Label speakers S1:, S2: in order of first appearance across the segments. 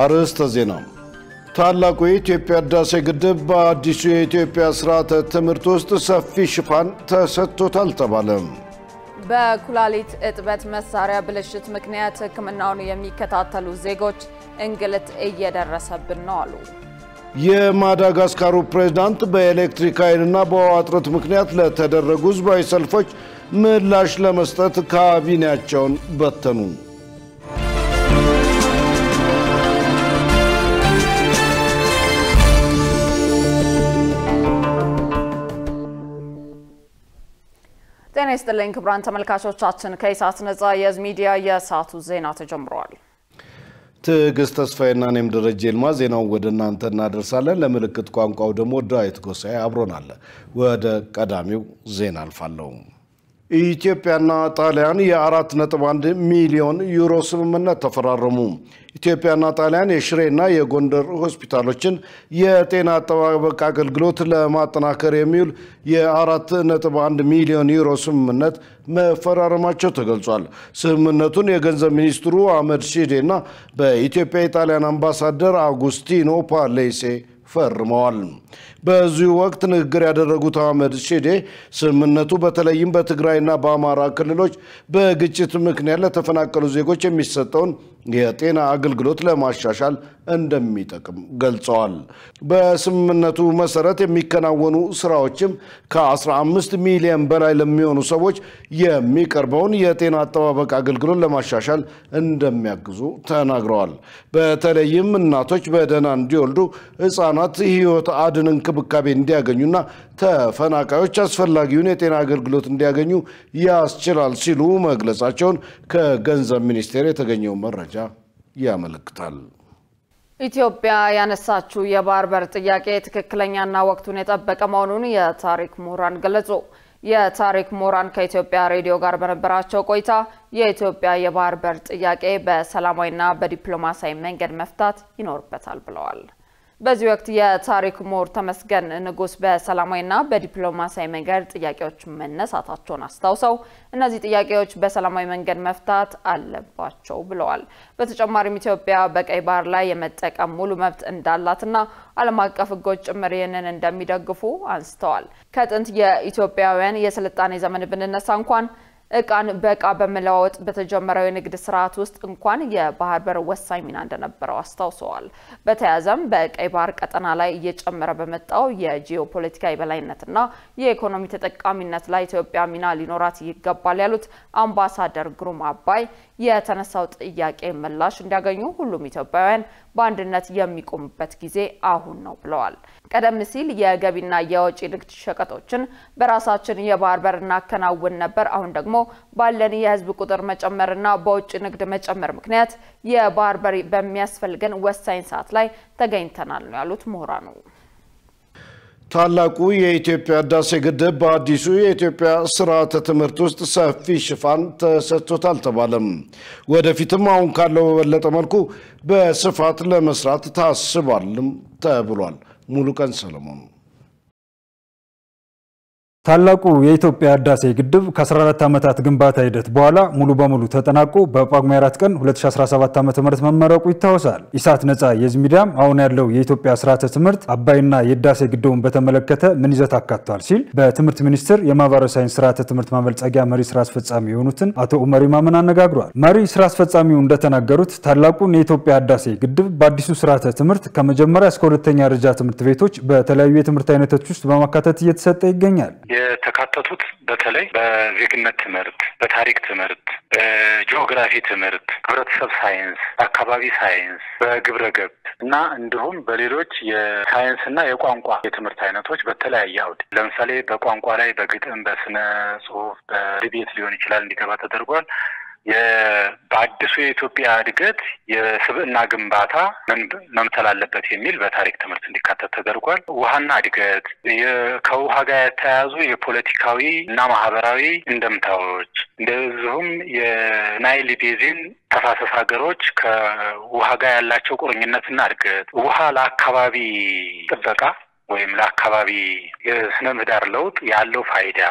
S1: አርዕስተ ዜና ታላቁ የኢትዮጵያ ህዳሴ ግድብ በአዲሱ የኢትዮጵያ ስርዓተ ትምህርት ውስጥ ሰፊ ሽፋን ተሰጥቶታል ተባለ።
S2: በኩላሊት እጥበት መሳሪያ ብልሽት ምክንያት ህክምናውን የሚከታተሉ ዜጎች እንግልት እየደረሰብን ነው አሉ።
S1: የማዳጋስካሩ ፕሬዝዳንት በኤሌክትሪክ ኃይልና በውሃ እጥረት ምክንያት ለተደረጉ ህዝባዊ ሰልፎች ምላሽ ለመስጠት ካቢኔያቸውን በተኑ።
S2: ጤና ይስጥልኝ ክቡራን ተመልካቾቻችን ከኢሳት ነፃ የህዝብ ሚዲያ የሰዓቱ ዜና ተጀምሯል።
S1: ትዕግስት ተስፋዬና እኔም ደረጀ ይልማ ዜናውን ወደ እናንተ እናደርሳለን። ለምልክት ቋንቋው ደግሞ ዳዊት ጎሳዬ አብሮናል። ወደ ቀዳሚው ዜና አልፋለሁ። ኢትዮጵያና ጣሊያን የ4.1 ሚሊዮን ዩሮ ስምምነት ተፈራረሙ። ኢትዮጵያና ጣሊያን የሽሬና የጎንደር ሆስፒታሎችን የጤና አጠባበቅ አገልግሎት ለማጠናከር የሚውል የ4.1 ሚሊዮን ዩሮ ስምምነት መፈራረማቸው ተገልጿል። ስምምነቱን የገንዘብ ሚኒስትሩ አህመድ ሺዴና በኢትዮጵያ የጣሊያን አምባሳደር አጉስቲኖ ፓሌሴ ፈርመዋል። በዚህ ወቅት ንግግር ያደረጉት አህመድ ሺዴ ስምምነቱ በተለይም በትግራይና በአማራ ክልሎች በግጭት ምክንያት ለተፈናቀሉ ዜጎች የሚሰጠውን የጤና አገልግሎት ለማሻሻል እንደሚጠቅም ገልጸዋል። በስምምነቱ መሰረት የሚከናወኑ ስራዎችም ከ15 ሚሊዮን በላይ ለሚሆኑ ሰዎች የሚቀርበውን የጤና አጠባበቅ አገልግሎት ለማሻሻል እንደሚያግዙ ተናግረዋል። በተለይም እናቶች በደህና እንዲወልዱ፣ ህፃናት ህይወት አድን እንክብካቤ እንዲያገኙና ተፈናቃዮች አስፈላጊውን የጤና አገልግሎት እንዲያገኙ ያስችላል ሲሉ መግለጻቸውን ከገንዘብ ሚኒስቴር የተገኘው መረጃ ያመለክታል።
S2: ኢትዮጵያ ያነሳችው የባህር በር ጥያቄ ትክክለኛና ወቅቱን የጠበቀ መሆኑን የታሪክ ምሁራን ገለጹ። የታሪክ ምሁራን ከኢትዮጵያ ሬዲዮ ጋር በነበራቸው ቆይታ የኢትዮጵያ የባህር በር ጥያቄ በሰላማዊና በዲፕሎማሲያዊ መንገድ መፍታት ይኖርበታል ብለዋል። በዚህ ወቅት የታሪክ ምሁር ተመስገን ንጉስ በሰላማዊና በዲፕሎማሲያዊ መንገድ ጥያቄዎች መነሳታቸውን አስታውሰው እነዚህ ጥያቄዎች በሰላማዊ መንገድ መፍታት አለባቸው ብለዋል። በተጨማሪም ኢትዮጵያ በቀይ ባህር ላይ የመጠቀም ሙሉ መብት እንዳላትና ዓለም አቀፍ ሕጎች ጭምር ይህንን እንደሚደግፉ አንስተዋል። ከጥንት የኢትዮጵያውያን የስልጣኔ ዘመን ብንነሳ እንኳን እቃን በእቃ በመለዋወጥ በተጀመረው የንግድ ስርዓት ውስጥ እንኳን የባህር በር ወሳኝ ሚና እንደነበረው አስታውሰዋል። በተያያዘም በቀይ ባህር ቀጠና ላይ እየጨመረ በመጣው የጂኦፖለቲካዊ በላይነትና የኢኮኖሚ ተጠቃሚነት ላይ ኢትዮጵያ ሚና ሊኖራት ይገባል ያሉት አምባሳደር ግሩም አባይ የተነሳው ጥያቄ ምላሽ እንዲያገኙ ሁሉም ኢትዮጵያውያን በአንድነት የሚቆሙበት ጊዜ አሁን ነው ብለዋል። ቀደም ሲል የገቢና የወጪ ንግድ ሸቀጦችን በራሳችን የባህር በር እናከናውን ነበር። አሁን ደግሞ ባለን የህዝብ ቁጥር መጨመርና በውጭ ንግድ መጨመር ምክንያት የባህር በር በሚያስፈልገን ወሳኝ ሰዓት ላይ ተገኝተናል ነው ያሉት ምሁራኑ።
S1: ታላቁ የኢትዮጵያ ህዳሴ ግድብ በአዲሱ የኢትዮጵያ ስርዓተ ትምህርት ውስጥ ሰፊ ሽፋን ተሰጥቶታል ተባለም። ወደፊትም አሁን ካለው በበለጠ መልኩ በስፋት ለመስራት ታስቧልም ተብሏል። ሙሉቀን ሰለሞን
S3: ታላቁ የኢትዮጵያ ህዳሴ ግድብ ከ14 ዓመታት ግንባታ ሂደት በኋላ ሙሉ በሙሉ ተጠናቆ በጳጉሜ 4 ቀን 2017 ዓ.ም መመረቁ ይታወሳል። ኢሳት ነፃ የህዝብ ሚዲያም አሁን ያለው የኢትዮጵያ ስርዓተ ትምህርት አባይና የህዳሴ ግድቡን በተመለከተ ምን ይዘት አካቷል ሲል በትምህርት ሚኒስቴር የማህበራዊ ሳይንስ ስርዓተ ትምህርት ማበልጸጊያ መሪ ስራ አስፈጻሚ የሆኑትን አቶ ኡመር ኢማምን አነጋግሯል። መሪ ስራ አስፈጻሚው እንደተናገሩት ታላቁን የኢትዮጵያ ህዳሴ ግድብ በአዲሱ ስርዓተ ትምህርት ከመጀመሪያ እስከ ሁለተኛ ደረጃ ትምህርት ቤቶች በተለያዩ የትምህርት አይነቶች ውስጥ በማካተት እየተሰጠ ይገኛል።
S4: የተካተቱት በተለይ በዜግነት ትምህርት፣ በታሪክ ትምህርት፣ በጂኦግራፊ ትምህርት፣ ህብረተሰብ ሳይንስ፣ አካባቢ ሳይንስ፣ በግብረ ገብ እና እንዲሁም በሌሎች የሳይንስና የቋንቋ የትምህርት አይነቶች በተለያየ አውድ ለምሳሌ በቋንቋ ላይ በግጥም፣ በስነ ጽሁፍ፣ በዲቤት ሊሆን ይችላል እንዲገባ ተደርጓል። በአዲሱ የኢትዮጵያ እድገት የስብዕና ግንባታ መምተል አለበት የሚል በታሪክ ትምህርት እንዲካተት ተደርጓል። ውሃና እድገት፣ ከውሃ ጋር የተያያዙ የፖለቲካዊ እና ማህበራዊ እንደምታዎች፣ እንደዚሁም የናይል ቤዚን ተፋሰስ ሀገሮች ከውሃ ጋር ያላቸው ቁርኝነትና እድገት፣ ውሃ ለአካባቢ ጥበቃ ወይም ለአካባቢ የስነ ምህዳር ለውጥ ያለው ፋይዳ፣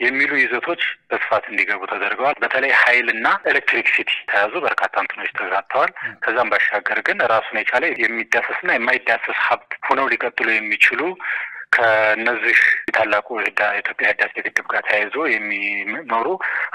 S4: የሚሉ ይዘቶች በስፋት እንዲገቡ ተደርገዋል። በተለይ ኃይልና ኤሌክትሪክሲቲ ተያዙ በርካታ እንትኖች ተካተዋል። ከዛም ባሻገር ግን ራሱን የቻለ የሚዳሰስና የማይዳሰስ ሀብት ሆነው ሊቀጥሉ የሚችሉ ከነዚህ ታላቁ የኢትዮጵያ ህዳሴ ግድብ ጋር ተያይዞ የሚኖሩ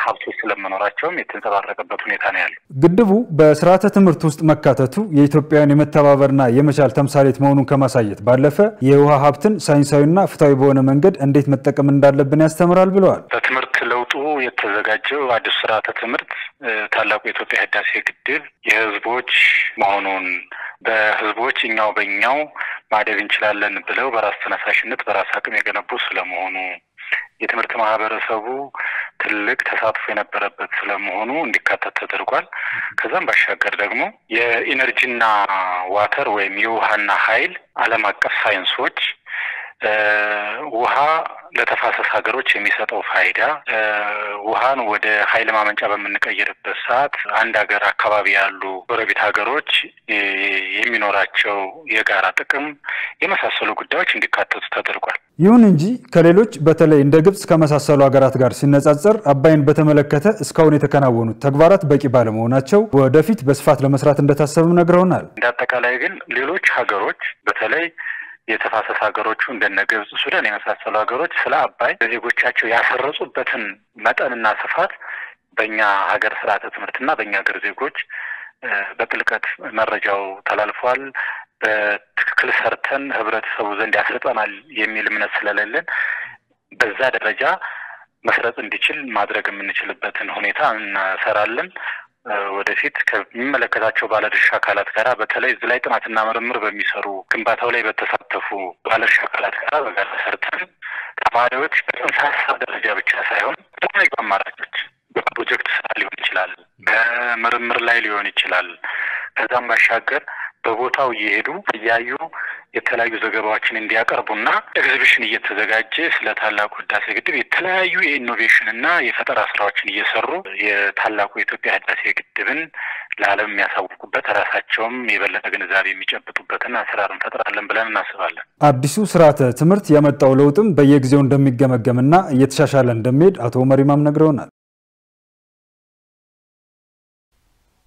S4: ሀብቶች ስለመኖራቸውም የተንጸባረቀበት ሁኔታ ነው ያለው።
S3: ግድቡ በስርዓተ ትምህርት ውስጥ መካተቱ የኢትዮጵያን የመተባበርና የመቻል ተምሳሌት መሆኑን ከማሳየት ባለፈ የውሃ ሀብትን ሳይንሳዊና ፍትሃዊ በሆነ መንገድ እንዴት መጠቀም እንዳለብን ያስተምራል ብለዋል።
S4: በትምህርት ለውጡ የተዘጋጀው አዲስ ስርዓተ ትምህርት ታላቁ የኢትዮጵያ ህዳሴ ግድብ የህዝቦች መሆኑን በህዝቦች እኛው በእኛው ማደግ እንችላለን ብለው በራስ ተነሳሽነት በራስ አቅም የገነቡ ስለመሆኑ የትምህርት ማህበረሰቡ ትልቅ ተሳትፎ የነበረበት ስለመሆኑ እንዲካተት ተደርጓል። ከዛም ባሻገር ደግሞ የኢነርጂና ዋተር ወይም የውሃና ኃይል ዓለም አቀፍ ሳይንሶች ውሃ ለተፋሰስ ሀገሮች የሚሰጠው ፋይዳ ውሃን ወደ ኃይል ማመንጫ በመንቀየርበት ሰዓት አንድ ሀገር አካባቢ ያሉ ጎረቤት ሀገሮች የሚኖራቸው የጋራ ጥቅም የመሳሰሉ ጉዳዮች እንዲካተቱ ተደርጓል።
S3: ይሁን እንጂ ከሌሎች በተለይ እንደ ግብጽ ከመሳሰሉ ሀገራት ጋር ሲነጻጸር አባይን በተመለከተ እስካሁን የተከናወኑት ተግባራት በቂ ባለመሆናቸው ወደፊት በስፋት ለመስራት እንደታሰበም ነግረውናል።
S4: እንዳጠቃላይ ግን ሌሎች ሀገሮች በተለይ የተፋሰስ ሀገሮቹ እንደነ ግብጽ፣ ሱዳን የመሳሰሉ ሀገሮች ስለ አባይ ዜጎቻቸው ያሰረጹበትን መጠንና ስፋት በእኛ ሀገር ስርዓተ ትምህርትና በእኛ ሀገር ዜጎች በጥልቀት መረጃው ተላልፏል። በትክክል ሰርተን ህብረተሰቡ ዘንድ ያስረጸናል የሚል እምነት ስለሌለን በዛ ደረጃ መስረጽ እንዲችል ማድረግ የምንችልበትን ሁኔታ እንሰራለን። ወደፊት ከሚመለከታቸው ባለድርሻ አካላት ጋር በተለይ እዚህ ላይ ጥናትና ምርምር በሚሰሩ ግንባታው ላይ በተሳተፉ ባለድርሻ አካላት ጋር በጋራ ሰርተን ተማሪዎች በጽንሰ ሀሳብ ደረጃ ብቻ ሳይሆን በተለያዩ አማራጮች በፕሮጀክት ስራ ሊሆን ይችላል፣ በምርምር ላይ ሊሆን ይችላል። ከዛም ባሻገር በቦታው እየሄዱ እያዩ የተለያዩ ዘገባዎችን እንዲያቀርቡና ኤግዚቢሽን እየተዘጋጀ ስለ ታላቁ ህዳሴ ግድብ የተለያዩ የኢኖቬሽንና የፈጠራ ስራዎችን እየሰሩ የታላቁ የኢትዮጵያ ህዳሴ ግድብን ለዓለም የሚያሳውቁበት ራሳቸውም የበለጠ ግንዛቤ የሚጨብጡበትን አሰራር እንፈጥራለን ብለን እናስባለን።
S3: አዲሱ ስርዓተ ትምህርት ያመጣው ለውጥም በየጊዜው እንደሚገመገምና እየተሻሻለ እንደሚሄድ አቶ መሪማም ነግረውናል።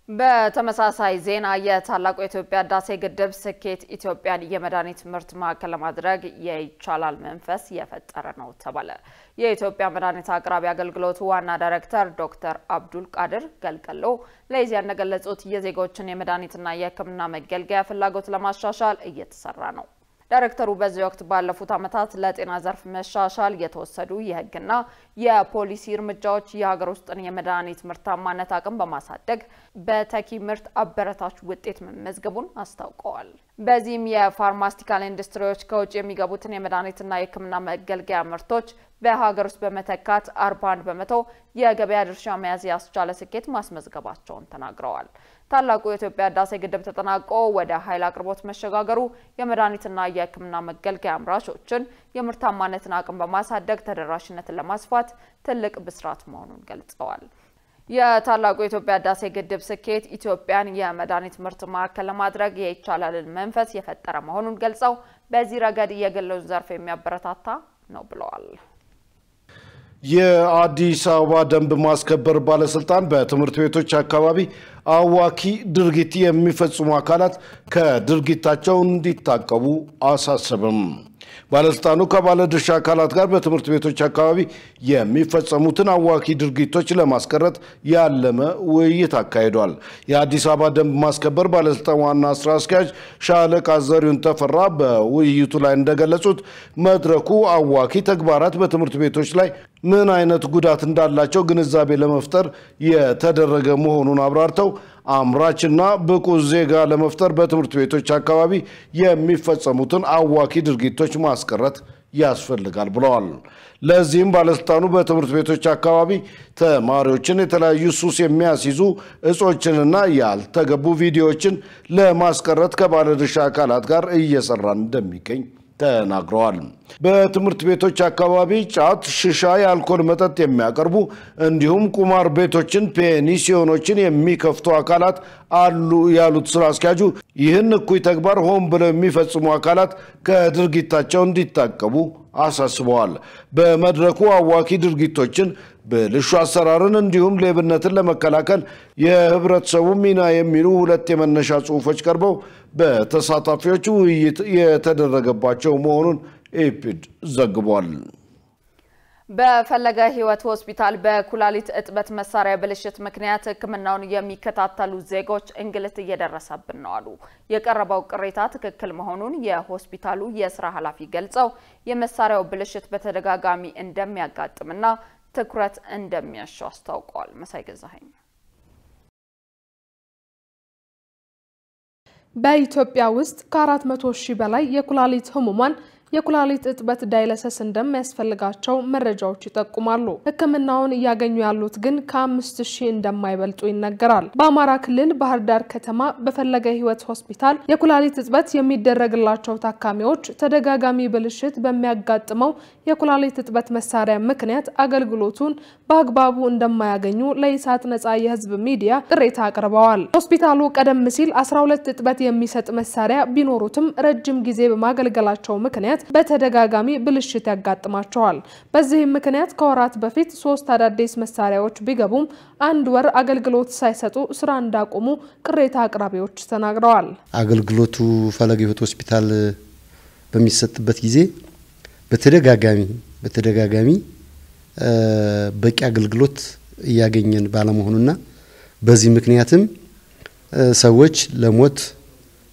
S2: በተመሳሳይ ዜና የታላቁ የኢትዮጵያ ህዳሴ ግድብ ስኬት ኢትዮጵያን የመድኃኒት ምርት ማዕከል ለማድረግ የይቻላል መንፈስ የፈጠረ ነው ተባለ። የኢትዮጵያ መድኃኒት አቅራቢ አገልግሎት ዋና ዳይሬክተር ዶክተር አብዱል ቃድር ገልገሎ ለኢዜአ እንደገለጹት የዜጎችን የመድኃኒትና የሕክምና መገልገያ ፍላጎት ለማሻሻል እየተሰራ ነው። ዳይሬክተሩ በዚህ ወቅት ባለፉት ዓመታት ለጤና ዘርፍ መሻሻል የተወሰዱ የህግና የፖሊሲ እርምጃዎች የሀገር ውስጥን የመድኃኒት ምርታማነት አቅም በማሳደግ በተኪ ምርት አበረታች ውጤት መመዝገቡን አስታውቀዋል። በዚህም የፋርማሲቲካል ኢንዱስትሪዎች ከውጭ የሚገቡትን የመድኃኒትና የሕክምና መገልገያ ምርቶች በሀገር ውስጥ በመተካት 41 በመቶ የገበያ ድርሻ መያዝ ያስቻለ ስኬት ማስመዝገባቸውን ተናግረዋል። ታላቁ የኢትዮጵያ ህዳሴ ግድብ ተጠናቆ ወደ ኃይል አቅርቦት መሸጋገሩ የመድኃኒትና የሕክምና መገልገያ አምራቾችን የምርታማነትን አቅም በማሳደግ ተደራሽነትን ለማስፋት ትልቅ ብስራት መሆኑን ገልጸዋል። የታላቁ የኢትዮጵያ ህዳሴ ግድብ ስኬት ኢትዮጵያን የመድኃኒት ምርት ማዕከል ለማድረግ የይቻላልን መንፈስ የፈጠረ መሆኑን ገልጸው በዚህ ረገድ የግሉን ዘርፍ የሚያበረታታ ነው ብለዋል።
S1: የአዲስ አበባ ደንብ ማስከበር ባለስልጣን በትምህርት ቤቶች አካባቢ አዋኪ ድርጊት የሚፈጽሙ አካላት ከድርጊታቸው እንዲታቀቡ አሳሰበም። ባለስልጣኑ ከባለድርሻ አካላት ጋር በትምህርት ቤቶች አካባቢ የሚፈጸሙትን አዋኪ ድርጊቶች ለማስቀረት ያለመ ውይይት አካሂዷል። የአዲስ አበባ ደንብ ማስከበር ባለስልጣን ዋና ስራ አስኪያጅ ሻለቃ ዘሪሁን ተፈራ በውይይቱ ላይ እንደገለጹት መድረኩ አዋኪ ተግባራት በትምህርት ቤቶች ላይ ምን አይነት ጉዳት እንዳላቸው ግንዛቤ ለመፍጠር የተደረገ መሆኑን አብራርተው አምራችና ብቁ ዜጋ ለመፍጠር በትምህርት ቤቶች አካባቢ የሚፈጸሙትን አዋኪ ድርጊቶች ማስቀረት ያስፈልጋል ብለዋል። ለዚህም ባለስልጣኑ በትምህርት ቤቶች አካባቢ ተማሪዎችን የተለያዩ ሱስ የሚያስይዙ እጾችንና ያልተገቡ ቪዲዮዎችን ለማስቀረት ከባለድርሻ አካላት ጋር እየሰራ እንደሚገኝ ተናግረዋል። በትምህርት ቤቶች አካባቢ ጫት፣ ሽሻ፣ የአልኮል መጠጥ የሚያቀርቡ እንዲሁም ቁማር ቤቶችን፣ ፔንሲዮኖችን የሚከፍቱ አካላት አሉ ያሉት ስራ አስኪያጁ ይህን እኩይ ተግባር ሆን ብለው የሚፈጽሙ አካላት ከድርጊታቸው እንዲታቀቡ አሳስበዋል። በመድረኩ አዋኪ ድርጊቶችን፣ ብልሹ አሰራርን እንዲሁም ሌብነትን ለመከላከል የህብረተሰቡ ሚና የሚሉ ሁለት የመነሻ ጽሑፎች ቀርበው በተሳታፊዎቹ ውይይት የተደረገባቸው መሆኑን ኢፒድ ዘግቧል።
S2: በፈለገ ህይወት ሆስፒታል በኩላሊት እጥበት መሳሪያ ብልሽት ምክንያት ህክምናውን የሚከታተሉ ዜጎች እንግልት እየደረሰብን ነው አሉ። የቀረበው ቅሬታ ትክክል መሆኑን የሆስፒታሉ የስራ ኃላፊ ገልጸው የመሳሪያው ብልሽት በተደጋጋሚ እንደሚያጋጥምና ትኩረት እንደሚያሻው አስታውቀዋል። መሳይ ገዛኸኝ
S5: በኢትዮጵያ ውስጥ ከ400,000 በላይ የኩላሊት ህሙማን የኩላሊት እጥበት ዳያሊሲስ እንደሚያስፈልጋቸው መረጃዎች ይጠቁማሉ። ህክምናውን እያገኙ ያሉት ግን ከ5,000 እንደማይበልጡ ይነገራል። በአማራ ክልል ባህር ዳር ከተማ በፈለገ ህይወት ሆስፒታል የኩላሊት እጥበት የሚደረግላቸው ታካሚዎች ተደጋጋሚ ብልሽት በሚያጋጥመው የኩላሊት እጥበት መሳሪያ ምክንያት አገልግሎቱን በአግባቡ እንደማያገኙ ለኢሳት ነፃ የህዝብ ሚዲያ ቅሬታ አቅርበዋል። ሆስፒታሉ ቀደም ሲል 12 እጥበት የሚሰጥ መሳሪያ ቢኖሩትም ረጅም ጊዜ በማገልገላቸው ምክንያት በተደጋጋሚ ብልሽት ያጋጥማቸዋል። በዚህም ምክንያት ከወራት በፊት 3 አዳዲስ መሳሪያዎች ቢገቡም 1 ወር አገልግሎት ሳይሰጡ ስራ እንዳቆሙ ቅሬታ አቅራቢዎች ተናግረዋል።
S6: አገልግሎቱ ፈለገ ህይወት ሆስፒታል በሚሰጥበት ጊዜ በተደጋጋሚ በቂ አገልግሎት ያገኘን ባለመሆኑና በዚህ ምክንያትም ሰዎች ለሞት፣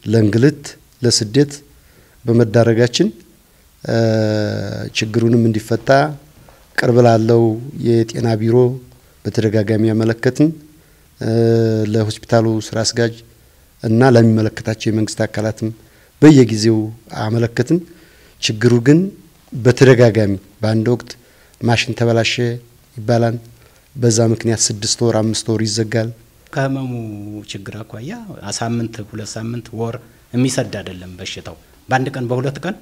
S6: ለእንግልት፣ ለስደት በመዳረጋችን ችግሩንም እንዲፈታ ቅርብ ላለው የጤና ቢሮ በተደጋጋሚ ያመለከትን ለሆስፒታሉ ስራ አስጋጅ እና ለሚመለከታቸው የመንግስት አካላትም በየጊዜው አመለከትን። ችግሩ ግን በተደጋጋሚ በአንድ ወቅት ማሽን ተበላሸ ይባላል። በዛ ምክንያት 6 ወር 5 ወር ይዘጋል።
S7: ከህመሙ ችግር አኳያ ሳምንት 2 ሳምንት ወር የሚሰድ አይደለም በሽታው በአንድ ቀን በሁለት ቀን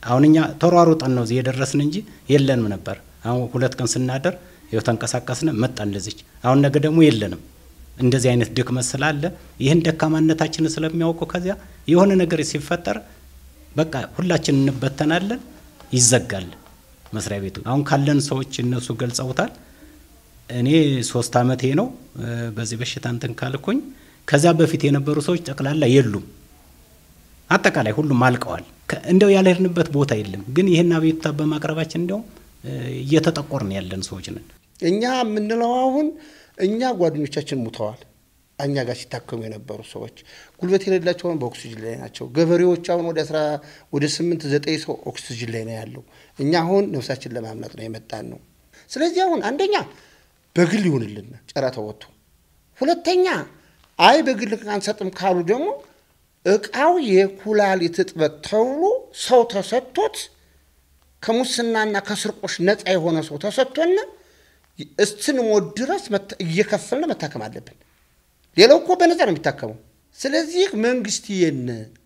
S7: አሁንኛ ተሯሩጠን ነው የደረስን እንጂ የለንም ነበር። አሁን 2 ቀን ስናደር ይው ተንቀሳቀስነ መጣን ለዚህ አሁን ነገ ደግሞ የለንም። እንደዚህ አይነት ድክመት ስላለ ይሄን ደካማነታችን ስለሚያውቁ ከዚያ የሆነ ነገር ሲፈጠር በቃ ሁላችን እንበተናለን፣ ይዘጋል መስሪያ ቤቱ። አሁን ካለን ሰዎች እነሱ ገልጸውታል። እኔ 3 አመቴ ነው በዚህ በሽታ እንትን ካልኩኝ ከዛ በፊት የነበሩ ሰዎች ጠቅላላ የሉም። አጠቃላይ ሁሉም አልቀዋል። እንደው ያለህንበት ቦታ የለም። ግን ይሄን አቤቱታ በማቅረባችን እንደው እየተጠቆርን ያለን ሰዎች ነን።
S8: እኛ ምንለው አሁን እኛ ጓደኞቻችን ሙተዋል። እኛ ጋር ሲታከሙ የነበሩ ሰዎች ጉልበት የሌላቸው በኦክሲጅን ላይ ናቸው። ገበሬዎች አሁን ወደ 8-9 ሰው ኦክሲጅን ላይ ነው ያለው። እኛ አሁን ነፍሳችን ለማምለጥ ነው የመጣን ነው። ስለዚህ አሁን አንደኛ በግል ይሁንልን ጨራታው ወጥቶ፣ ሁለተኛ አይ በግል ካንሰጥም ካሉ ደግሞ እቃው የኩላሊት እጥበት ተብሎ ሰው ተሰጥቶት ከሙስናና ከስርቆሽ ነፃ የሆነ ሰው ተሰጥቶና እስንሞት ድረስ እየከፈልን መታከም አለብን። ሌላው እኮ በነፃ ነው የሚታከመው። ስለዚህ መንግስት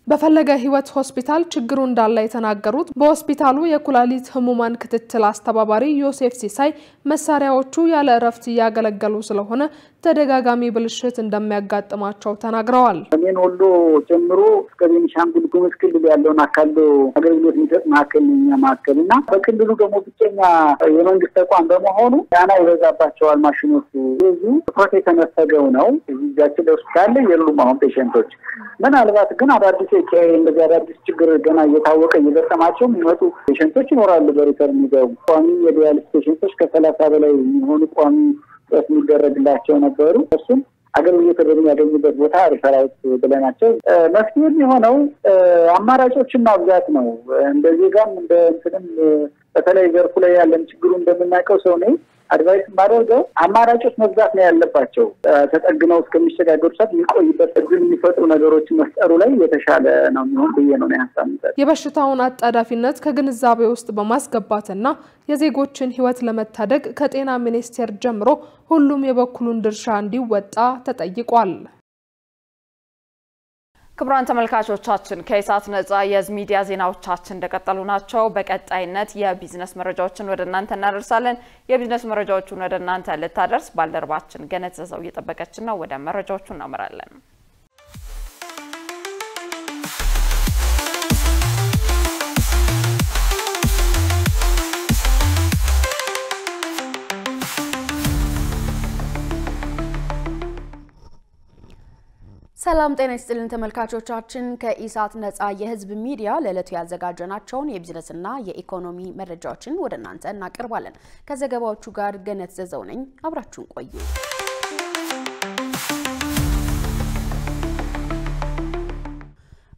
S5: በፈለገ ህይወት ሆስፒታል ችግሩ እንዳለ የተናገሩት በሆስፒታሉ የኩላሊት ህሙማን ክትትል አስተባባሪ ዮሴፍ ሲሳይ መሳሪያዎቹ ያለ እረፍት ያገለገሉ ስለሆነ ተደጋጋሚ ብልሽት እንደሚያጋጥማቸው ተናግረዋል።
S9: ከሜን ወሎ ጀምሮ እስከ ቤኒሻንጉል ጉሙዝ ክልል ያለውን አካል አገልግሎት የሚሰጥ ማዕከልና በክልሉ ደግሞ ብቸኛ የመንግስት ተቋም በመሆኑ ጫና ይበዛባቸዋል ማሽኖቹ። ስለዚህ ትኩረት የተነፈገው ነው። እዚያችን ሆስፒታል የሉም አሁን ፔሸንቶች። ምናልባት ግን አዳዲስ እንደዚህ አዳዲስ ችግር ገና እየታወቀ እየገጠማቸው የሚመጡ ፔሸንቶች ይኖራሉ። በሪፈር የሚገቡ ቋሚ የዲያሊሲስ ፔሸንቶች ከ30 በላይ የሚሆኑ ቋሚ ጥረት የሚደረግላቸው ነበሩ። እሱም አገልግሎት በሚያገኙበት ቦታ ሪፈራይት ብለናቸው መፍትሄ የሚሆነው አማራጮችን ማብዛት ነው። እንደዚህ ጋር እንደ እንትንም በተለይ ዘርፉ ላይ ያለን ችግሩ እንደምናውቀው ሰው ነው አድቫይስ ማድረገው አማራጮች መብዛት ነው ያለባቸው። ተጠግነው እስከሚሸጋገሩ ሰዓት የሚቆይበት እድል የሚፈጥሩ ነገሮችን መፍጠሩ ላይ የተሻለ ነው የሚሆን ብዬ ነው ያሳምጣል።
S5: የበሽታውን አጣዳፊነት ከግንዛቤ ውስጥ በማስገባትና የዜጎችን ህይወት ለመታደግ ከጤና ሚኒስቴር ጀምሮ ሁሉም የበኩሉን ድርሻ እንዲወጣ ተጠይቋል።
S2: ክቡራን ተመልካቾቻችን ከኢሳት ነጻ የህዝብ ሚዲያ ዜናዎቻችን እንደቀጠሉ ናቸው። በቀጣይነት የቢዝነስ መረጃዎችን ወደ እናንተ እናደርሳለን። የቢዝነስ መረጃዎችን ወደ እናንተ ልታደርስ ባልደረባችን ገነት ዘዘው እየጠበቀችን ነው። ወደ መረጃዎቹ እናመራለን።
S10: ሰላም ጤና ይስጥልን ተመልካቾቻችን ከኢሳት ነጻ የህዝብ ሚዲያ ለዕለቱ ያዘጋጀናቸውን የቢዝነስና የኢኮኖሚ መረጃዎችን ወደ እናንተ እናቀርባለን። ከዘገባዎቹ ጋር ገነት ዘዘው ነኝ። አብራችሁን ቆዩ።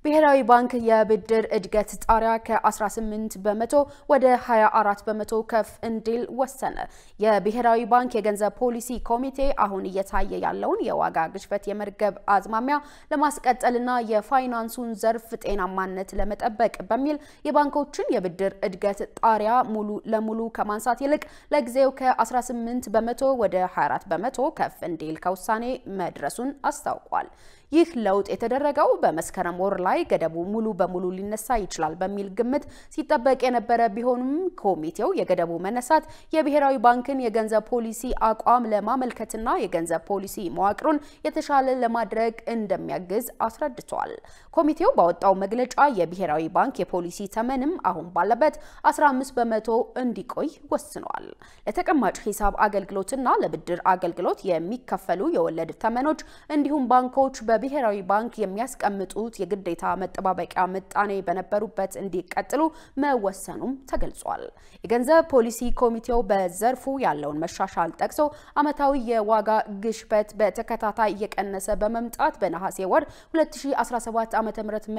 S10: ብሔራዊ ባንክ የብድር እድገት ጣሪያ ከ18 በመቶ ወደ 24 በመቶ ከፍ እንዲል ወሰነ። የብሔራዊ ባንክ የገንዘብ ፖሊሲ ኮሚቴ አሁን እየታየ ያለውን የዋጋ ግሽበት የመርገብ አዝማሚያ ለማስቀጠልና የፋይናንሱን ዘርፍ ጤናማነት ለመጠበቅ በሚል የባንኮችን የብድር እድገት ጣሪያ ሙሉ ለሙሉ ከማንሳት ይልቅ ለጊዜው ከ18 በመቶ ወደ 24 በመቶ ከፍ እንዲል ከውሳኔ መድረሱን አስታውቋል። ይህ ለውጥ የተደረገው በመስከረም ወር ላይ ገደቡ ሙሉ በሙሉ ሊነሳ ይችላል በሚል ግምት ሲጠበቅ የነበረ ቢሆንም ኮሚቴው የገደቡ መነሳት የብሔራዊ ባንክን የገንዘብ ፖሊሲ አቋም ለማመልከትና የገንዘብ ፖሊሲ መዋቅሩን የተሻለ ለማድረግ እንደሚያግዝ አስረድቷል። ኮሚቴው ባወጣው መግለጫ የብሔራዊ ባንክ የፖሊሲ ተመንም አሁን ባለበት 15 በመቶ እንዲቆይ ወስኗል። ለተቀማጭ ሂሳብ አገልግሎትና ለብድር አገልግሎት የሚከፈሉ የወለድ ተመኖች እንዲሁም ባንኮች በብሔራዊ ባንክ የሚያስቀምጡት የግዴታ መጠባበቂያ ምጣኔ በነበሩበት እንዲቀጥሉ መወሰኑም ተገልጿል። የገንዘብ ፖሊሲ ኮሚቴው በዘርፉ ያለውን መሻሻል ጠቅሶ ዓመታዊ የዋጋ ግሽበት በተከታታይ እየቀነሰ በመምጣት በነሐሴ ወር 2017 ዓ.ም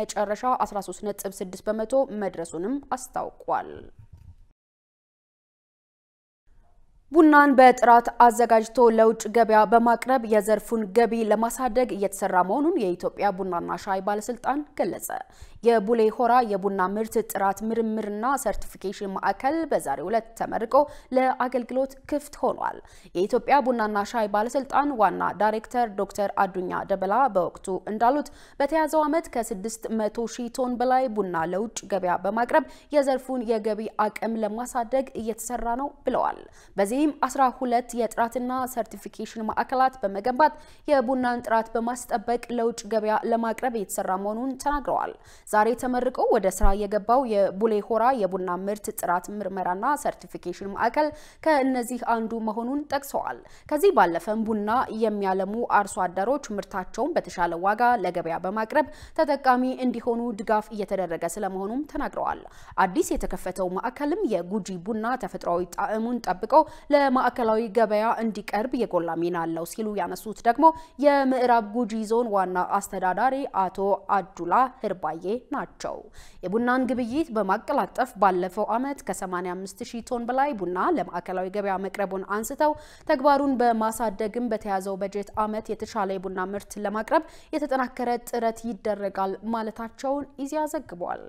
S10: መጨረሻ 13.6 በመቶ መድረሱንም አስታውቋል። ቡናን በጥራት አዘጋጅቶ ለውጭ ገበያ በማቅረብ የዘርፉን ገቢ ለማሳደግ እየተሰራ መሆኑን የኢትዮጵያ ቡናና ሻይ ባለስልጣን ገለጸ። የቡሌ ሆራ የቡና ምርት ጥራት ምርምርና ሰርቲፊኬሽን ማዕከል በዛሬው ዕለት ተመርቆ ለአገልግሎት ክፍት ሆኗል። የኢትዮጵያ ቡናና ሻይ ባለስልጣን ዋና ዳይሬክተር ዶክተር አዱኛ ደበላ በወቅቱ እንዳሉት በተያዘው ዓመት ከ600,000 ቶን በላይ ቡና ለውጭ ገበያ በማቅረብ የዘርፉን የገቢ አቅም ለማሳደግ እየተሰራ ነው ብለዋል። በዚህም 12 የጥራትና ሰርቲፊኬሽን ማዕከላት በመገንባት የቡናን ጥራት በማስጠበቅ ለውጭ ገበያ ለማቅረብ እየተሰራ መሆኑን ተናግረዋል። ዛሬ ተመርቆ ወደ ስራ የገባው የቡሌ ሆራ የቡና ምርት ጥራት ምርመራና ሰርቲፊኬሽን ማዕከል ከእነዚህ አንዱ መሆኑን ጠቅሰዋል። ከዚህ ባለፈም ቡና የሚያለሙ አርሶ አደሮች ምርታቸውን በተሻለ ዋጋ ለገበያ በማቅረብ ተጠቃሚ እንዲሆኑ ድጋፍ እየተደረገ ስለመሆኑም ተናግረዋል። አዲስ የተከፈተው ማዕከልም የጉጂ ቡና ተፈጥሯዊ ጣዕሙን ጠብቆ ለማዕከላዊ ገበያ እንዲቀርብ የጎላ ሚና አለው ሲሉ ያነሱት ደግሞ የምዕራብ ጉጂ ዞን ዋና አስተዳዳሪ አቶ አዱላ ህርባዬ ናቸው። የቡናን ግብይት በማቀላጠፍ ባለፈው ዓመት ከ85,000 ቶን በላይ ቡና ለማዕከላዊ ገበያ መቅረቡን አንስተው ተግባሩን በማሳደግም በተያዘው በጀት ዓመት የተሻለ የቡና ምርት ለማቅረብ የተጠናከረ ጥረት ይደረጋል ማለታቸውን ኢዜአ ዘግቧል።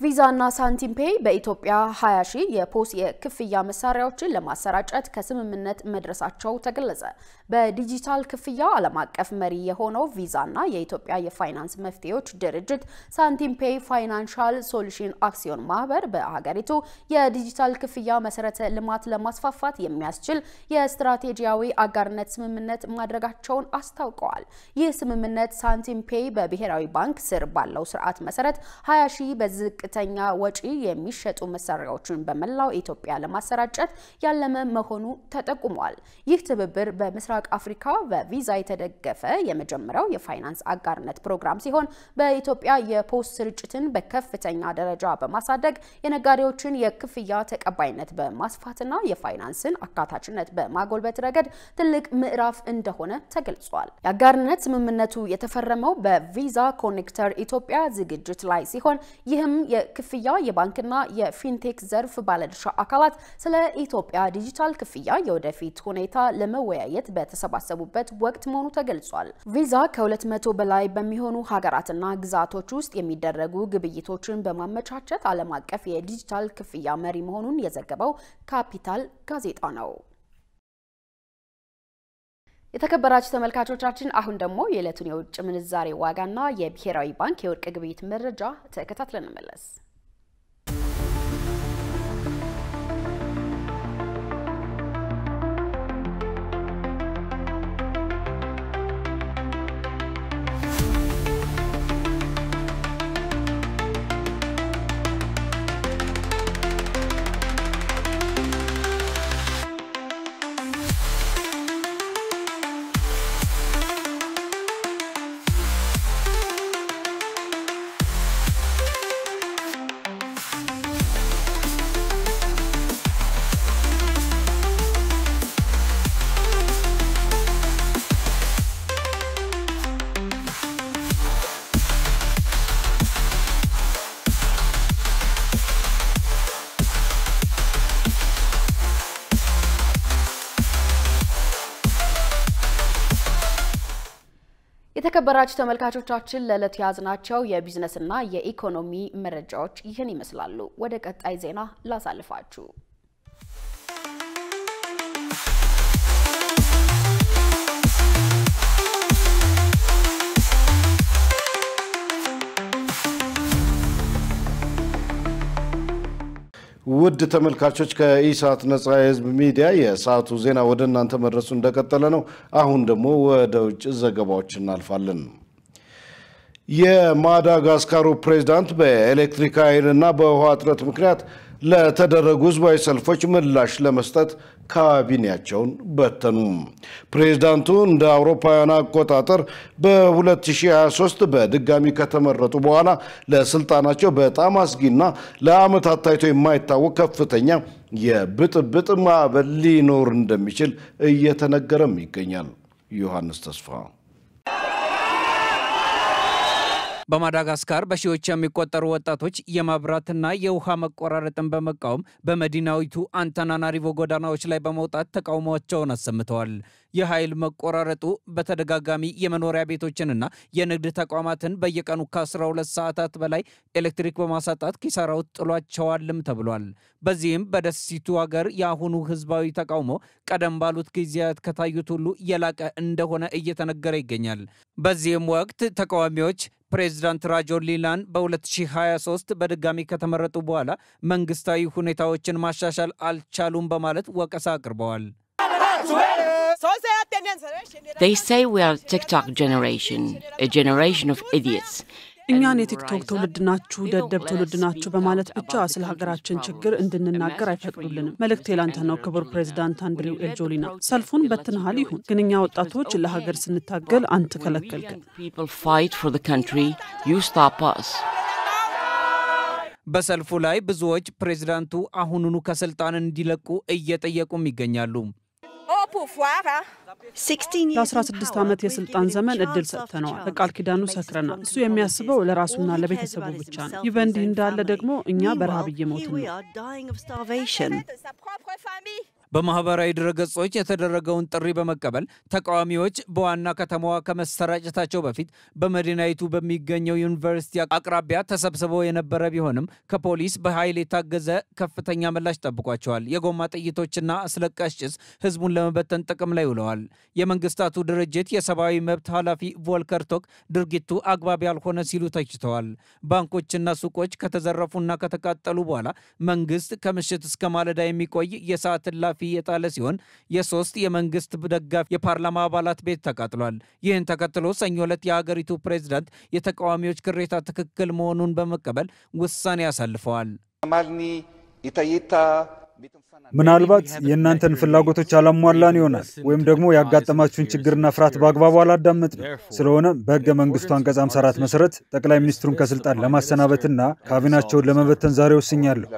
S10: ቪዛና ሳንቲም ፔይ በኢትዮጵያ 20,000 የፖስ የክፍያ መሳሪያዎችን ለማሰራጨት ከስምምነት መድረሳቸው ተገለጸ። በዲጂታል ክፍያ ዓለም አቀፍ መሪ የሆነው ቪዛና የኢትዮጵያ የፋይናንስ መፍትሄዎች ድርጅት ሳንቲም ፔይ ፋይናንሻል ሶሉሽን አክሲዮን ማህበር በሀገሪቱ የዲጂታል ክፍያ መሰረተ ልማት ለማስፋፋት የሚያስችል የስትራቴጂያዊ አጋርነት ስምምነት ማድረጋቸውን አስታውቀዋል። ይህ ስምምነት ሳንቲም ፔይ በብሔራዊ ባንክ ስር ባለው ስርዓት መሰረት 20,000 በዝቅ ተኛ ወጪ የሚሸጡ መሳሪያዎችን በመላው ኢትዮጵያ ለማሰራጨት ያለመ መሆኑ ተጠቁሟል። ይህ ትብብር በምስራቅ አፍሪካ በቪዛ የተደገፈ የመጀመሪያው የፋይናንስ አጋርነት ፕሮግራም ሲሆን በኢትዮጵያ የፖስት ስርጭትን በከፍተኛ ደረጃ በማሳደግ የነጋዴዎችን የክፍያ ተቀባይነት በማስፋትና የፋይናንስን አካታችነት በማጎልበት ረገድ ትልቅ ምዕራፍ እንደሆነ ተገልጿል። የአጋርነት ስምምነቱ የተፈረመው በቪዛ ኮኔክተር ኢትዮጵያ ዝግጅት ላይ ሲሆን ይህም የክፍያ የባንክና የፊንቴክ ዘርፍ ባለድርሻ አካላት ስለ ኢትዮጵያ ዲጂታል ክፍያ የወደፊት ሁኔታ ለመወያየት በተሰባሰቡበት ወቅት መሆኑ ተገልጿል። ቪዛ ከ200 በላይ በሚሆኑ ሀገራትና ግዛቶች ውስጥ የሚደረጉ ግብይቶችን በማመቻቸት ዓለም አቀፍ የዲጂታል ክፍያ መሪ መሆኑን የዘገበው ካፒታል ጋዜጣ ነው። የተከበራችሁ ተመልካቾቻችን አሁን ደግሞ የዕለቱን የውጭ ምንዛሬ ዋጋና የብሔራዊ ባንክ የወርቅ ግብይት መረጃ ተከታትለን እንመለስ። የተከበራችሁ ተመልካቾቻችን ለዕለቱ ያዝናቸው የቢዝነስና የኢኮኖሚ መረጃዎች ይህን ይመስላሉ። ወደ ቀጣይ ዜና ላሳልፋችሁ።
S1: ውድ ተመልካቾች ከኢሳት ነጻ የህዝብ ሚዲያ የሰዓቱ ዜና ወደ እናንተ መድረሱ እንደቀጠለ ነው። አሁን ደግሞ ወደ ውጭ ዘገባዎች እናልፋለን። የማዳጋስካሩ ፕሬዝዳንት በኤሌክትሪክ ኃይልና በውሃ እጥረት ምክንያት ለተደረጉ ህዝባዊ ሰልፎች ምላሽ ለመስጠት ካቢኔያቸውን በተኑ። ፕሬዝዳንቱ እንደ አውሮፓውያን አቆጣጠር በ2023 በድጋሚ ከተመረጡ በኋላ ለስልጣናቸው በጣም አስጊና ለአመታት ታይቶ የማይታወቅ ከፍተኛ የብጥብጥ ማዕበል ሊኖር እንደሚችል እየተነገረም ይገኛል። ዮሐንስ ተስፋ
S11: በማዳጋስካር በሺዎች የሚቆጠሩ ወጣቶች የማብራትና የውሃ መቆራረጥን በመቃወም በመዲናዊቱ አንታናናሪቮ ጎዳናዎች ላይ በመውጣት ተቃውሟቸውን አሰምተዋል። የኃይል መቆራረጡ በተደጋጋሚ የመኖሪያ ቤቶችንና የንግድ ተቋማትን በየቀኑ ከ12 ሰዓታት በላይ ኤሌክትሪክ በማሳጣት ኪሳራው ጥሏቸዋልም ተብሏል። በዚህም በደሴቲቱ ሀገር የአሁኑ ህዝባዊ ተቃውሞ ቀደም ባሉት ጊዜያት ከታዩት ሁሉ የላቀ እንደሆነ እየተነገረ ይገኛል። በዚህም ወቅት ተቃዋሚዎች ፕሬዝዳንት ራጆሊላን በ2023 በድጋሚ ከተመረጡ በኋላ መንግስታዊ ሁኔታዎችን ማሻሻል አልቻሉም በማለት ወቀሳ አቅርበዋል።
S12: They say we are TikTok generation, a generation of idiots.
S13: እኛን የቲክቶክ ትውልድ ናችሁ፣ ደደብ ትውልድ ናችሁ በማለት ብቻ ስለ ሀገራችን ችግር እንድንናገር አይፈቅዱልንም። መልእክቴ ላንተ ነው ክቡር ፕሬዝዳንት አንድሪው ኤልጆሊና። ሰልፉን በትንሃል ይሁን፣ ግን እኛ ወጣቶች ለሀገር ስንታገል አንተ ከለከልከን።
S12: People fight for the country, you stop us.
S11: በሰልፉ ላይ ብዙዎች ፕሬዝዳንቱ አሁኑኑ ከስልጣን እንዲለቁ እየጠየቁም ይገኛሉ።
S13: ለ16 ዓመት የስልጣን ዘመን እድል ሰጥተነዋል። በቃል ኪዳኑ ሰክረናል። እሱ የሚያስበው ለራሱና ለቤተሰቡ ብቻ ነው። ይህ በእንዲህ እንዳለ ደግሞ እኛ በረሃብ እየሞትን ነው።
S11: በማህበራዊ ድረገጾች የተደረገውን ጥሪ በመቀበል ተቃዋሚዎች በዋና ከተማዋ ከመሰራጨታቸው በፊት በመዲናይቱ በሚገኘው ዩኒቨርሲቲ አቅራቢያ ተሰብስበው የነበረ ቢሆንም ከፖሊስ በኃይል የታገዘ ከፍተኛ ምላሽ ጠብቋቸዋል። የጎማ ጥይቶችና አስለቃሽ ጭስ ህዝቡን ለመበተን ጥቅም ላይ ውለዋል። የመንግስታቱ ድርጅት የሰብአዊ መብት ኃላፊ ቮልከር ቶክ ድርጊቱ አግባብ ያልሆነ ሲሉ ተችተዋል። ባንኮችና ሱቆች ከተዘረፉና ከተቃጠሉ በኋላ መንግስት ከምሽት እስከ ማለዳ የሚቆይ የሰዓት እላፊ የጣለ ሲሆን የሶስት የመንግስት ደጋፊ የፓርላማ አባላት ቤት ተቃጥሏል። ይህን ተከትሎ ሰኞ ዕለት የሀገሪቱ ፕሬዝዳንት የተቃዋሚዎች ቅሬታ ትክክል መሆኑን በመቀበል ውሳኔ ያሳልፈዋል።
S3: ምናልባት የእናንተን ፍላጎቶች አላሟላን ይሆናል ወይም ደግሞ ያጋጠማችሁን ችግርና ፍርሃት በአግባቡ አላዳመጥንም። ስለሆነ በሕገ መንግስቱ አንቀጽ 54 መሰረት ጠቅላይ ሚኒስትሩን ከስልጣን ለማሰናበትና ካቢኔያቸውን ለመበተን ዛሬ ወስኛለሁ።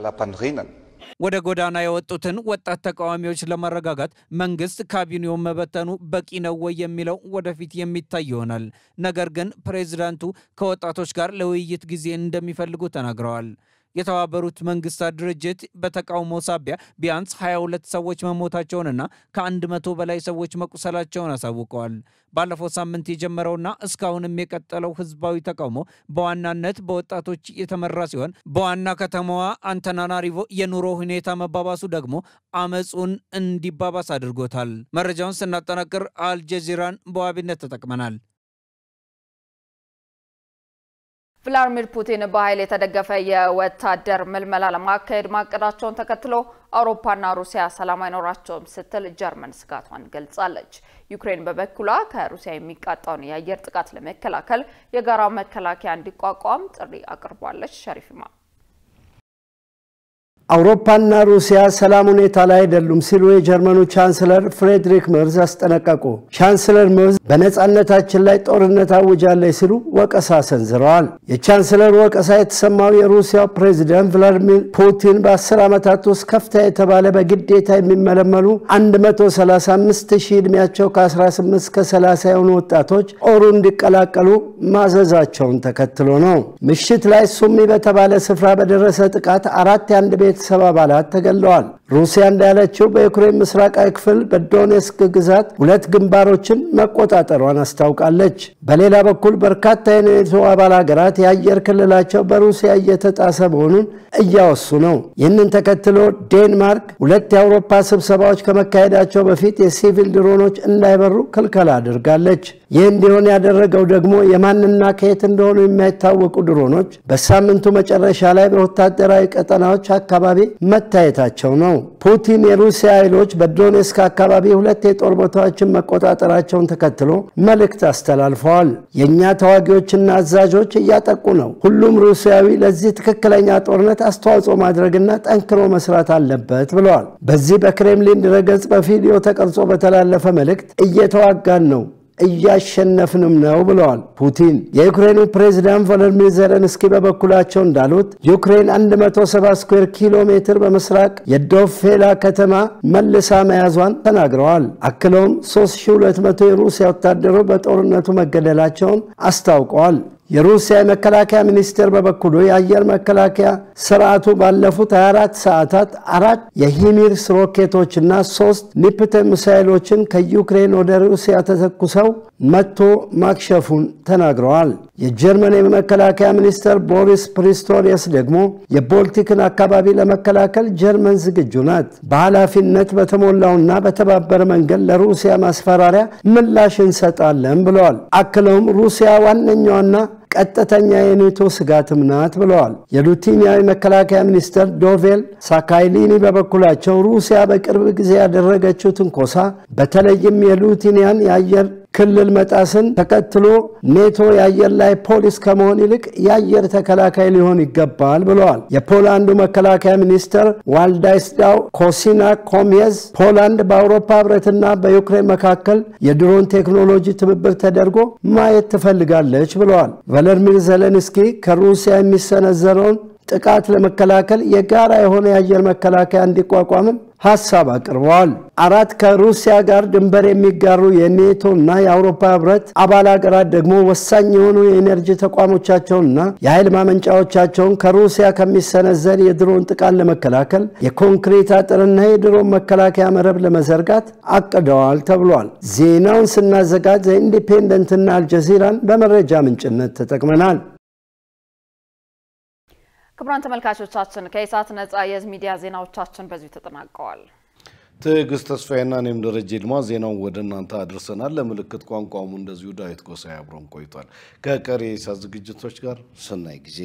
S11: ወደ ጎዳና የወጡትን ወጣት ተቃዋሚዎች ለማረጋጋት መንግስት ካቢኔውን መበተኑ በቂ ነው ወይ የሚለው ወደፊት የሚታይ ይሆናል። ነገር ግን ፕሬዝዳንቱ ከወጣቶች ጋር ለውይይት ጊዜ እንደሚፈልጉ ተናግረዋል። የተባበሩት መንግስታት ድርጅት በተቃውሞ ሳቢያ ቢያንስ 22 ሰዎች መሞታቸውንና ከ100 በላይ ሰዎች መቁሰላቸውን አሳውቀዋል። ባለፈው ሳምንት የጀመረውና እስካሁንም የቀጠለው ህዝባዊ ተቃውሞ በዋናነት በወጣቶች የተመራ ሲሆን በዋና ከተማዋ አንታናናሪቮ የኑሮ ሁኔታ መባባሱ ደግሞ አመጹን እንዲባባስ አድርጎታል። መረጃውን ስናጠናቅር አልጀዚራን በዋቢነት ተጠቅመናል።
S2: ቭላድሚር ፑቲን በኃይል የተደገፈ የወታደር ምልመላ ለማካሄድ ማቀዳቸውን ተከትሎ አውሮፓና ሩሲያ ሰላም አይኖራቸውም ስትል ጀርመን ስጋቷን ገልጻለች። ዩክሬን በበኩሏ ከሩሲያ የሚቃጣውን የአየር ጥቃት ለመከላከል የጋራ መከላከያ እንዲቋቋም ጥሪ አቅርባለች። ሸሪፍማ
S14: አውሮፓና ሩሲያ ሰላም ሁኔታ ላይ አይደሉም ሲሉ የጀርመኑ ቻንስለር ፍሬድሪክ መርዝ አስጠነቀቁ። ቻንስለር መርዝ በነጻነታችን ላይ ጦርነት አውጃለች ሲሉ ወቀሳ ሰንዝረዋል። የቻንስለር ወቀሳ የተሰማው የሩሲያው ፕሬዝዳንት ቭላድሚር ፑቲን በ10 ዓመታት ውስጥ ከፍተኛ የተባለ በግዴታ የሚመለመሉ 135,000 ዕድሜያቸው ከ18 እስከ 30 የሆኑ ወጣቶች ጦሩ እንዲቀላቀሉ ማዘዛቸውን ተከትሎ ነው። ምሽት ላይ ሱሚ በተባለ ስፍራ በደረሰ ጥቃት 4 የአንድ ቤተሰብ አባላት ተገለዋል። ሩሲያ እንዳለችው በዩክሬን ምስራቃዊ ክፍል በዶኔስክ ግዛት 2 ግንባሮችን መቆጣጠሯን አስታውቃለች። በሌላ በኩል በርካታ የኔቶ አባል ሀገራት የአየር ክልላቸው በሩሲያ እየተጣሰ መሆኑን እያወሱ ነው። ይህንን ተከትሎ ዴንማርክ 2 የአውሮፓ ስብሰባዎች ከመካሄዳቸው በፊት የሲቪል ድሮኖች እንዳይበሩ ክልከላ አድርጋለች። ይህ እንዲሆን ያደረገው ደግሞ የማንና ከየት እንደሆኑ የማይታወቁ ድሮኖች በሳምንቱ መጨረሻ ላይ በወታደራዊ ቀጠናዎች አካባቢ መታየታቸው ነው። ፑቲን የሩሲያ ኃይሎች በዶኔስክ አካባቢ 2 የጦር ቦታዎችን መቆጣጠራቸውን ተከትሎ መልእክት አስተላልፈዋል። የኛ ተዋጊዎችና አዛዦች እያጠቁ ነው። ሁሉም ሩሲያዊ ለዚህ ትክክለኛ ጦርነት አስተዋጽኦ ማድረግና ጠንክሮ መስራት አለበት ብለዋል። በዚህ በክሬምሊን ድረገጽ በቪዲዮ ተቀርጾ በተላለፈ መልእክት እየተዋጋን ነው እያሸነፍንም ነው ብለዋል ፑቲን። የዩክሬኑ ፕሬዝዳንት ቮሎዲሚር ዜሌንስኪ በበኩላቸው እንዳሉት ዩክሬን 170 ስኩዌር ኪሎ ሜትር በመስራቅ የዶፌላ ከተማ መልሳ መያዟን ተናግረዋል። አክለውም 3200 የሩሲያ ወታደሮች በጦርነቱ መገደላቸውን አስታውቀዋል። የሩሲያ መከላከያ ሚኒስቴር በበኩሉ የአየር መከላከያ ስርዓቱ ባለፉት 24 ሰዓታት 4 የሂሚርስ ሮኬቶችና 3 ኒፕተን ሚሳይሎችን ከዩክሬን ወደ ሩሲያ ተተኩሰው መቶ ማክሸፉን ተናግረዋል። የጀርመን መከላከያ ሚኒስትር ቦሪስ ፒስቶሪየስ ደግሞ የቦልቲክን አካባቢ ለመከላከል ጀርመን ዝግጁ ናት፣ በኃላፊነት በተሞላውና በተባበረ መንገድ ለሩሲያ ማስፈራሪያ ምላሽ እንሰጣለን ብለዋል። አክለውም ሩሲያ ዋነኛዋና ቀጥተኛ የኔቶ ስጋትም ናት ብለዋል። የሊቱዌኒያ መከላከያ ሚኒስትር ዶቬል ሳካይሊኒ በበኩላቸው ሩሲያ በቅርብ ጊዜ ያደረገችው ትንኮሳ በተለይም የሊቱዌኒያን የአየር ክልል መጣስን ተከትሎ ኔቶ የአየር ላይ ፖሊስ ከመሆን ይልቅ የአየር ተከላካይ ሊሆን ይገባል ብለዋል። የፖላንዱ መከላከያ ሚኒስትር ዋልዳይስላው ኮሲና-ኮሚየዝ ፖላንድ በአውሮፓ ህብረትና በዩክሬን መካከል የድሮን ቴክኖሎጂ ትብብር ተደርጎ ማየት ትፈልጋለች ብለዋል። ቮሎዲሚር ዜሌንስኪ ከሩሲያ የሚሰነዘረውን ጥቃት ለመከላከል የጋራ የሆነ የአየር መከላከያ እንዲቋቋም ሐሳብ አቅርበዋል። 4 ከሩሲያ ጋር ድንበር የሚጋሩ የኔቶና የአውሮፓ ህብረት አባል ሀገራት ደግሞ ወሳኝ የሆኑ የኤነርጂ ተቋሞቻቸውንና የኃይል ማመንጫዎቻቸውን ከሩሲያ ከሚሰነዘር የድሮን ጥቃት ለመከላከል የኮንክሪት አጥርና የድሮን መከላከያ መረብ ለመዘርጋት አቅደዋል ተብሏል። ዜናውን ስናዘጋጅ ኢንዲፔንደንትና አልጀዚራን በመረጃ ምንጭነት ተጠቅመናል።
S2: ክቡራን ተመልካቾቻችን ከኢሳት ነጻ የሚዲያ ዜናዎቻችን በዚሁ ተጠናቀዋል።
S1: ትዕግስት ተስፋዬና እኔም ደረጀ ይልማ ዜናውን ወደ እናንተ አድርሰናል። ለምልክት ቋንቋውም እንደዚሁ ዳዊት ጎሳዬ አብሮን ቆይቷል። ከቀሪ የኢሳት ዝግጅቶች ጋር ሰናይ ጊዜ